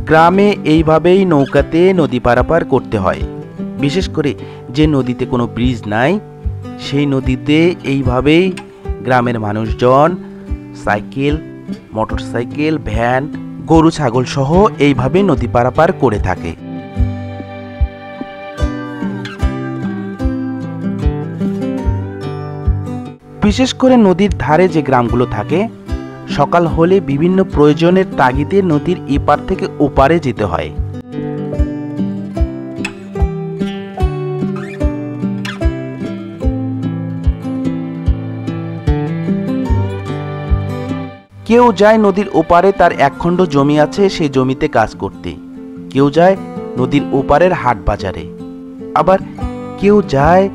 গ্রামে এইভাবেই নৌকাতে নদী পারাপার করতে হয়। বিশেষ করে যে নদীতে কোনো ব্রিজ নাই, সেই নদীতে এইভাবেই গ্রামের মানুষজন সাইকেল, মোটরসাইকেল, ভ্যান, গরু ছাগল সহ এইভাবে নদী পারাপার করে থাকে। বিশেষ করে নদীর ধারে যে গ্রামগুলো থাকে, সকাল হলে বিভিন্ন প্রয়োজনের তাগিদে নদীর এপার থেকে ওপারে যেতে হয়। কেউ যায় নদীর ওপারে, তার একখণ্ড জমি আছে, সেই জমিতে কাজ করতে। কেউ যায় নদীর ওপারের হাট বাজারে, আবার কেউ যায়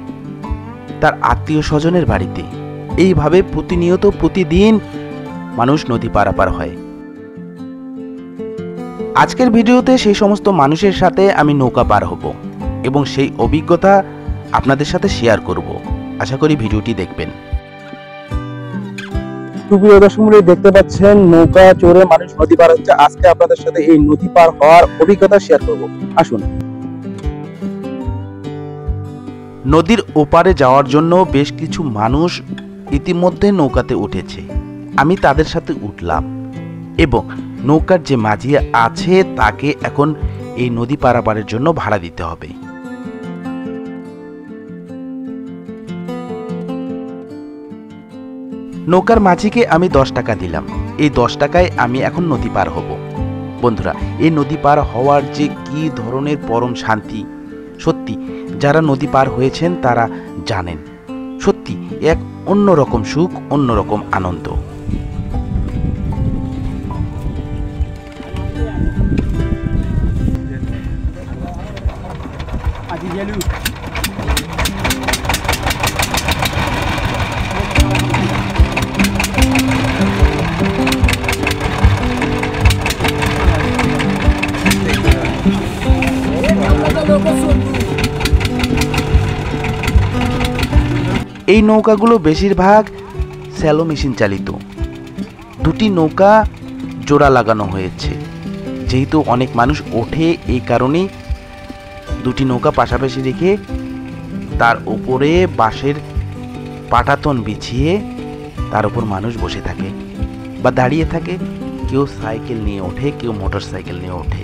তার আত্মীয় স্বজনের বাড়িতে। এইভাবে প্রতিনিয়ত প্রতিদিন মানুষ নদী পারাপার হয়। আজকের ভিডিওতে সেই সমস্ত মানুষের সাথে আমি নৌকা পার হব এবং সেই অভিজ্ঞতা আপনাদের সাথে শেয়ার করব। আশা করি ভিডিওটি দেখবেন। প্রিয় দর্শক মণ্ডলী, দেখতে পাচ্ছেন নৌকা চড়ে মানুষ নদী পার হচ্ছে। আজকে আপনাদের সাথে এই নদী পার হওয়ার অভিজ্ঞতা শেয়ার করব। আসুন। নদীর ওপারে যাওয়ার জন্য বেশ কিছু মানুষ ইতিমধ্যে নৌকাতে উঠেছে। আমি তাদের সাথে উঠলাম এবং নৌকার যে মাঝি আছে তাকে এখন এই নদী পারাপারের জন্য ভাড়া দিতে হবে। নৌকার মাঝিকে আমি 10 টাকা দিলাম। এই 10 টাকায় আমি এখন নদী পার হব। বন্ধুরা, এই নদী পার হওয়ার যে কি ধরনের পরম শান্তি, সত্যি যারা নদী পার হয়েছেন তারা জানেন। সত্যি এক অন্যরকম সুখ, অন্যরকম আনন্দ। এই নৌকাগুলো বেশিরভাগ স্যালো মেশিন চালিত। দুটি নৌকা জোড়া লাগানো হয়েছে। যেহেতু অনেক মানুষ ওঠে, এই কারণেই দুটি নৌকা পাশাপাশি রেখে তার উপরে বাঁশের পাটাতন বিছিয়ে তার উপর মানুষ বসে থাকে বা দাঁড়িয়ে থাকে। কেউ সাইকেল নিয়ে ওঠে, কেউ মোটর সাইকেল নিয়ে ওঠে।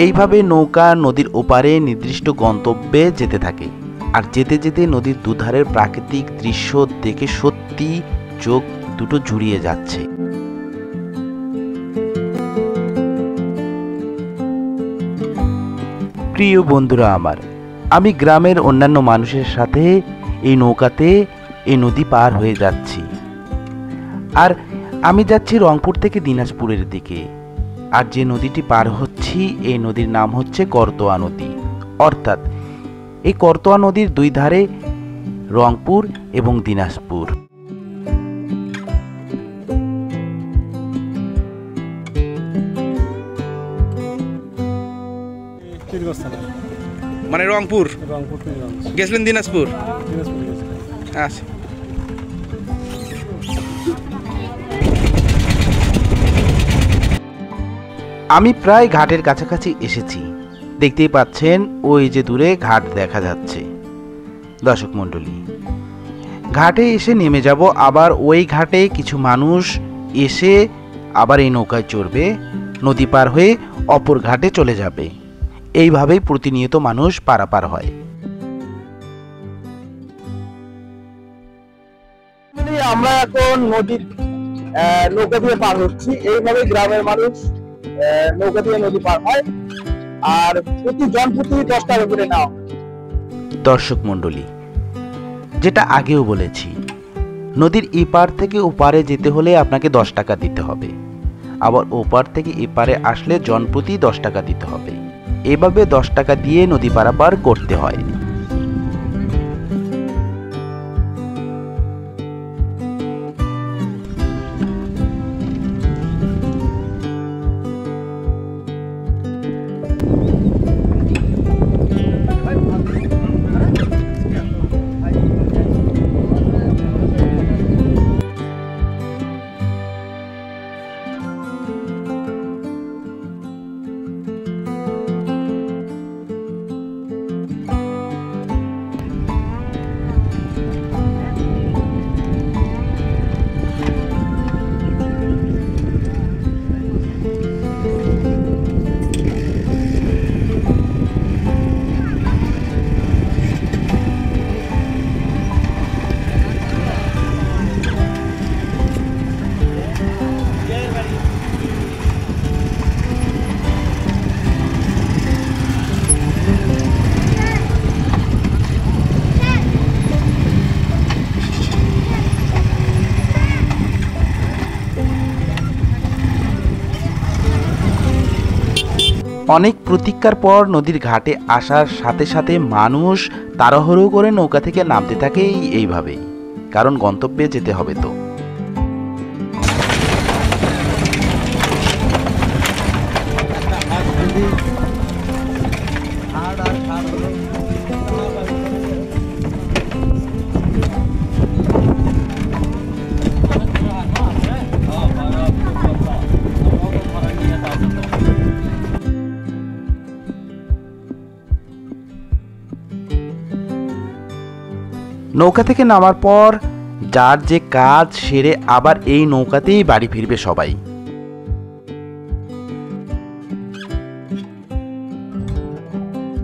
এইভাবে নৌকা নদীর ওপারে নির্দিষ্ট গন্তব্যে যেতে থাকে। আর যেতে যেতে নদীর দুধারের প্রাকৃতিক দৃশ্য দেখে সত্যি চোখ দুটো জুড়িয়ে যাচ্ছে। প্রিয় বন্ধুরা আমার, আমি গ্রামের অন্যান্য মানুষের সাথে এই নৌকাতে এই নদী পার হয়ে যাচ্ছি। আর আমি যাচ্ছি রংপুর থেকে দিনাজপুরের দিকে। আর যে নদীটি পার হচ্ছি, এই নদীর নাম হচ্ছে করতোয়া নদী। অর্থাৎ এই করতোয়া নদীর দুই ধারে রংপুর এবং দিনাজপুর। মানে রংপুর গেছিলেন দিনাজপুর? আচ্ছা। আমি প্রায় ঘাটের কাছাকাছি এসেছি। দেখতেই পাচ্ছেন ওই যে দূরে ঘাট দেখা যাচ্ছে। দর্শক মণ্ডলী, ঘাটে এসে নেমে যাব। আবার ওই ঘাটে কিছু মানুষ এসে আবার এই নৌকায় চড়বে, নদী পার হয়ে অপর ঘাটে চলে যাবে। এইভাবেই প্রতিনিয়ত মানুষ পারাপার হয়। আমরা এখন নদীর নৌকা দিয়ে পার হচ্ছি। এইভাবে গ্রামের মানুষ নৌকা দিয়ে নদী পার হয়। আর প্রতি জন প্রতি 10 টাকা করে নাও। দর্শক মণ্ডলী, যেটা আগেও বলেছি, নদীর এপার থেকে ওপারে যেতে হলে আপনাকে 10 টাকা দিতে হবে। আবার ওপার থেকে এপারে আসলে জনপ্রতি 10 টাকা দিতে হবে। এভাবে 10 টাকা দিয়ে নদী পারাপার করতে হয়। অনেক প্রতীক্ষার পর নদীর ঘাটে আসার সাথে সাথে মানুষ তাড়াহুড়ো করে নৌকা থেকে নামতে থাকে এইভাবেই, কারণ গন্তব্যে যেতে হবে তো। নৌকা থেকে নামার পর যার যে কাজ সেরে আবার এই নৌকাতেই বাড়ি ফিরবে সবাই।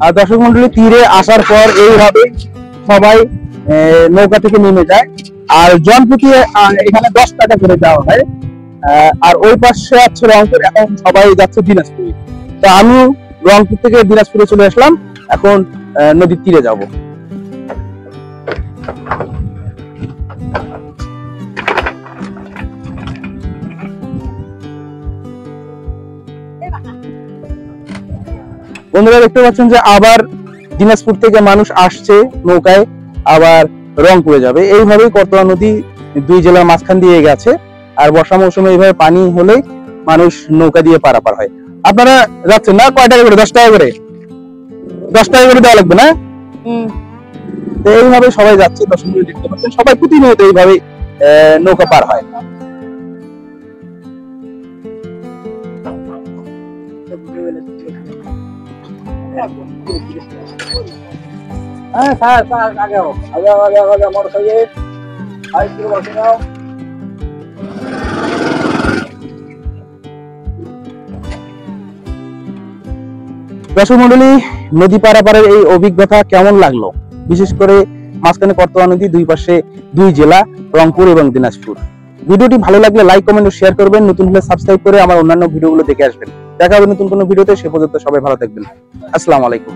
আর দর্শক মন্ডলী, তীরে আসার পর এইভাবে সবাই নৌকা থেকে নেমে যায়। আর জনপ্রতি এখানে 10 টাকা করে দেওয়া হয়। আর ওই পাশে আছে রংপুর, এখন সবাই যাচ্ছে দিনাজপুরে। তো আমি রংপুর থেকে দিনাজপুরে চলে আসলাম, এখন নদীর তীরে যাব। বন্ধুরা দেখতে পাচ্ছেন যে আবার দিনাজপুর থেকে মানুষ আসছে নৌকায়, আবার রংপুরে যাবে। এইভাবেই করতোয়া নদী 2 জেলার মাঝখান দিয়ে গেছে। আর বর্ষা মৌসুমে এইভাবে পানি হলে মানুষ নৌকা দিয়ে পারাপার হয়। আপনারা যাচ্ছেন না? কয় টাকা করে? 10 টাকা করে। 10 টাকা করে দেওয়া লাগবে না? তো এইভাবে সবাই যাচ্ছে। দর্শক মন্ডলী দেখতে পাচ্ছেন সবাই প্রতিনিয়ত এইভাবে নৌকা পার হয়। হ্যাঁ স্যার, আগে মোটরসাইকেল বসে যাও। দর্শক মন্ডলী, নদী পারাপারের এই অভিজ্ঞতা কেমন লাগলো? বিশেষ করে মাঝখানে করতোয়া নদী, 2 পাশে 2 জেলা, রংপুর এবং দিনাজপুর। ভিডিওটি ভালো লাগলে লাইক, কমেন্ট ও শেয়ার করবেন। নতুন হলে সাবস্ক্রাইব করে আমার অন্যান্য ভিডিওগুলো দেখে আসবেন। দেখা হবে নতুন কোনো ভিডিওতে। সে পর্যন্ত সবাই ভালো থাকবেন। আসসালামু আলাইকুম।